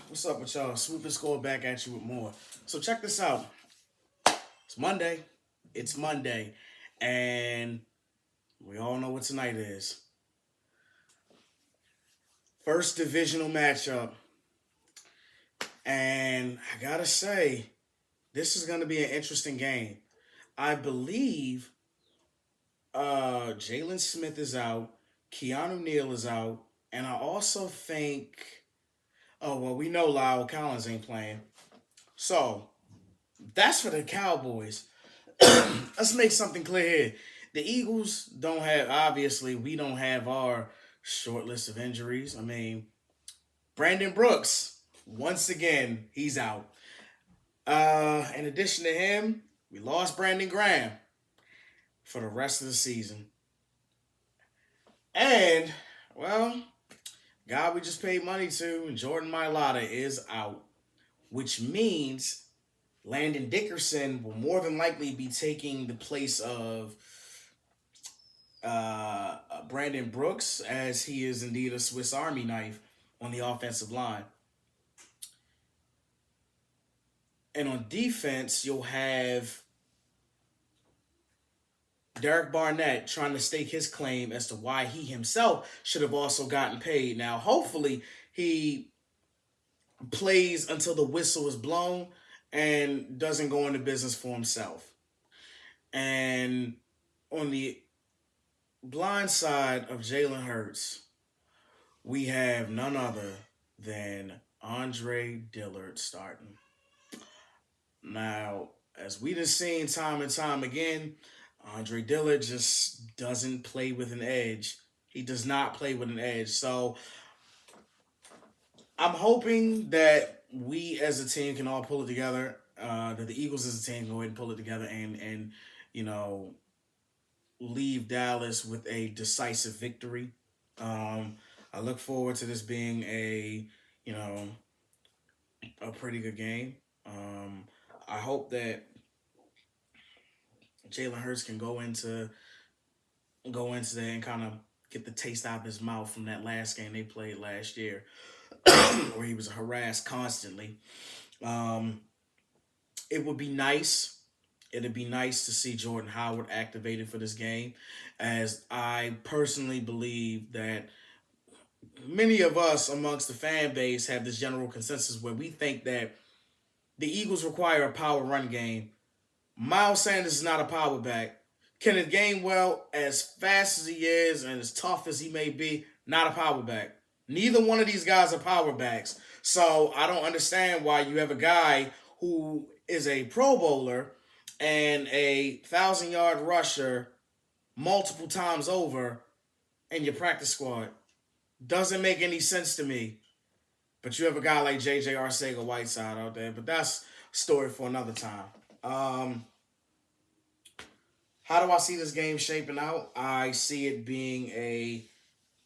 What's up with y'all? Swoop and Score back at you with more. So check this out. It's Monday. It's Monday. And we all know what tonight is. First divisional matchup. And I gotta say, this is gonna be an interesting game. I believe Jalen Smith is out, Keanu Neal is out, and I also think we know Lyle Collins ain't playing. So that's for the Cowboys. Let's make something clear here. The Eagles don't have, obviously, we don't have our short list of injuries. I mean, Brandon Brooks, once again, he's out. In addition to him, we lost Brandon Graham for the rest of the season. And, well, guy we just paid money to, Jordan Mailata, is out, which means Landon Dickerson will more than likely be taking the place of Brandon Brooks, as he is indeed a Swiss Army knife on the offensive line. And on defense, you'll have Derek Barnett trying to stake his claim as to why he himself should have also gotten paid. Now, hopefully, he plays until the whistle is blown and doesn't go into business for himself. And on the blind side of Jalen Hurts, we have none other than Andre Dillard starting. Now, as we have seen time and time again, Andre Dillard just doesn't play with an edge. He does not play with an edge. So I'm hoping that we as a team can all pull it together. That the Eagles as a team can go ahead and pull it together and leave Dallas with a decisive victory. I look forward to this being a pretty good game. I hope that Jalen Hurts can go into there and kind of get the taste out of his mouth from that last game they played last year, where he was harassed constantly. It would be nice. It'd be nice to see Jordan Howard activated for this game, as I personally believe that many of us amongst the fan base have this general consensus where we think that the Eagles require a power run game. Miles Sanders is not a power back. Kenneth Gainwell, as fast as he is and as tough as he may be, not a power back. Neither one of these guys are power backs. So I don't understand why you have a guy who is a Pro Bowler and a 1,000-yard rusher multiple times over in your practice squad. Doesn't make any sense to me. But you have a guy like J.J. Arcega-Whiteside out there. But that's a story for another time. How do I see this game shaping out? I see it being a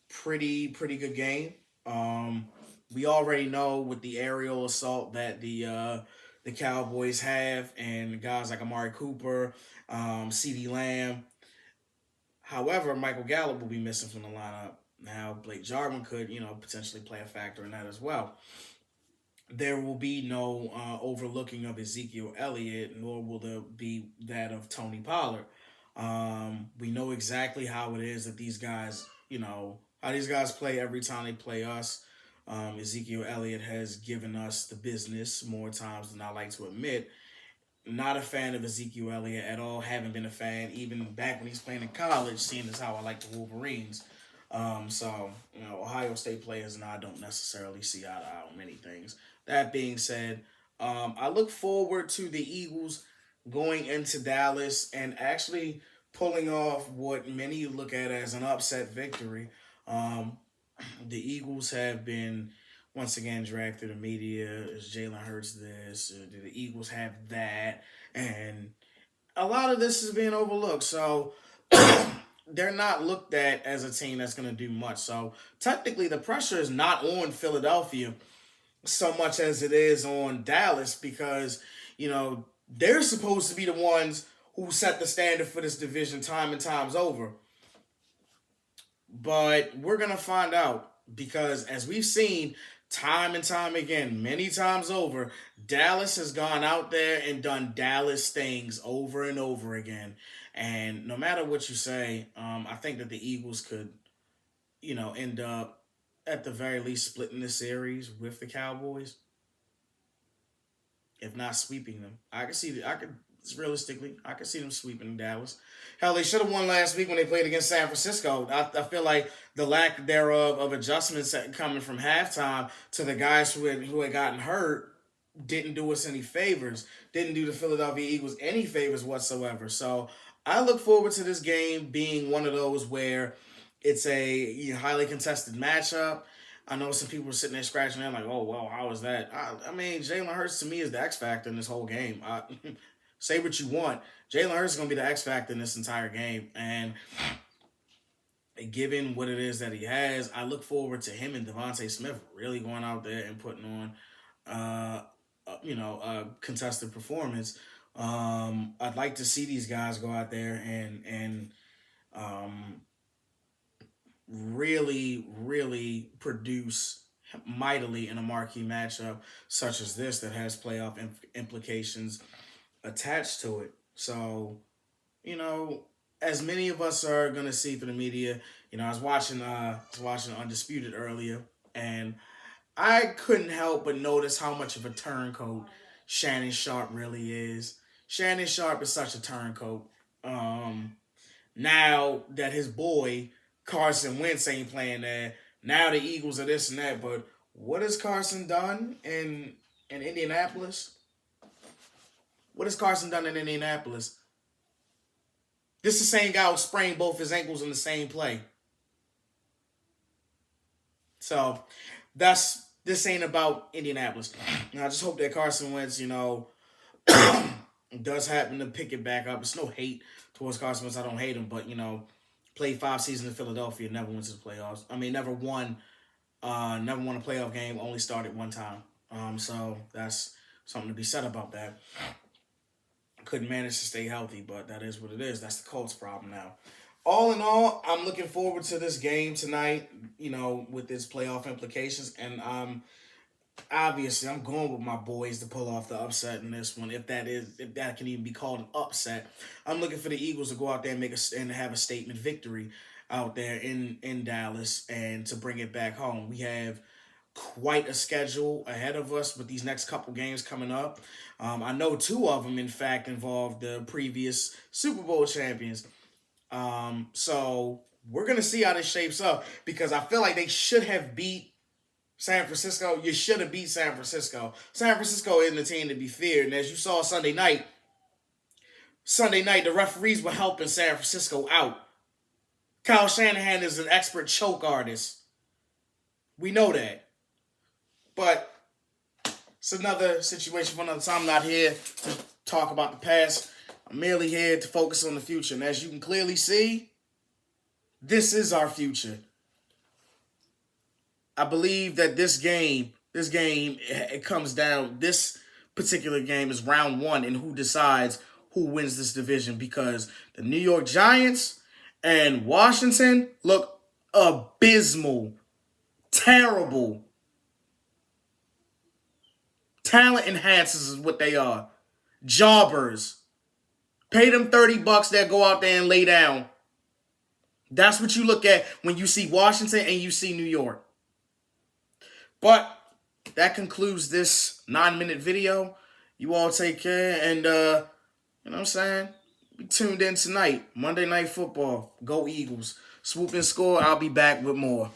pretty good game. We already know with the aerial assault that the Cowboys have, and guys like Amari Cooper, CeeDee Lamb. However, Michael Gallup will be missing from the lineup. Now, Blake Jarwin could, potentially play a factor in that as well. There will be no overlooking of Ezekiel Elliott, nor will there be that of Tony Pollard. We know exactly how it is that these guys, how these guys play every time they play us. Ezekiel Elliott has given us the business more times than I like to admit. Not a fan of Ezekiel Elliott at all. Haven't been a fan even back when he's playing in college, seeing as how I like the Wolverines. Ohio State players and I don't necessarily see eye to eye on many things. That being said, I look forward to the Eagles going into Dallas and actually pulling off what many look at as an upset victory. The Eagles have been once again dragged through the media. Is Jalen Hurts this? Do the Eagles have that? And a lot of this is being overlooked. So they're not looked at as a team that's going to do much. So technically the pressure is not on Philadelphia so much as it is on Dallas, because, they're supposed to be the ones who set the standard for this division time and times over. But we're going to find out, because as we've seen time and time again, many times over, Dallas has gone out there and done Dallas things over and over again. And no matter what you say, I think that the Eagles could, end up at the very least splitting the series with the Cowboys, if not sweeping them. Realistically, I could see them sweeping Dallas. Hell, they should have won last week when they played against San Francisco. I feel like the lack thereof of adjustments coming from halftime to the guys who had gotten hurt didn't do us any favors. Didn't do the Philadelphia Eagles any favors whatsoever. So I look forward to this game being one of those where it's a highly contested matchup. I know some people are sitting there scratching their head like, "Oh, well, how is that?" I mean, Jalen Hurts to me is the X factor in this whole game. Say what you want, Jalen Hurts is going to be the X factor in this entire game, and given what it is that he has, I look forward to him and Devontae Smith really going out there and putting on, a contested performance. I'd like to see these guys go out there and um, really, really produce mightily in a marquee matchup such as this that has playoff implications attached to it. So, you know, as many of us are gonna see through the media, I was watching Undisputed earlier, and I couldn't help but notice how much of a turncoat Shannon Sharp really is. Shannon Sharp is such a turncoat. Um, Now that his boy Carson Wentz ain't playing there, now the Eagles are this and that. But what has Carson done in Indianapolis? What has Carson done in Indianapolis? This is the same guy who sprained both his ankles in the same play. So this ain't about Indianapolis. And I just hope that Carson Wentz, does happen to pick it back up. It's no hate towards Carson Wentz. I don't hate him, but played 5 seasons in Philadelphia, never went to the playoffs. I mean, never won a playoff game. Only started one time. So that's something to be said about that. Couldn't manage to stay healthy, but that is what it is. That's the Colts' problem now. All in all, I'm looking forward to this game tonight. With its playoff implications, and obviously, I'm going with my boys to pull off the upset in this one. If that can even be called an upset, I'm looking for the Eagles to go out there and and have a statement victory out there in Dallas and to bring it back home. We have quite a schedule ahead of us with these next couple games coming up. I know two of them, in fact, involve the previous Super Bowl champions. So we're gonna see how this shapes up because I feel like they should have beat San Francisco. You should have beat San Francisco. San Francisco isn't a team to be feared. And as you saw Sunday night, the referees were helping San Francisco out. Kyle Shanahan is an expert choke artist. We know that. But it's another situation for another time. I'm not here to talk about the past. I'm merely here to focus on the future. And as you can clearly see, this is our future. I believe that this game, it comes down, this particular game is round one and who decides who wins this division because the New York Giants and Washington look abysmal, terrible. Talent enhancers is what they are. Jobbers. Pay them $30, they'll go out there and lay down. That's what you look at when you see Washington and you see New York. But that concludes this 9-minute video. You all take care and, you know what I'm saying? Be tuned in tonight. Monday Night Football. Go Eagles. Swoop and score. I'll be back with more.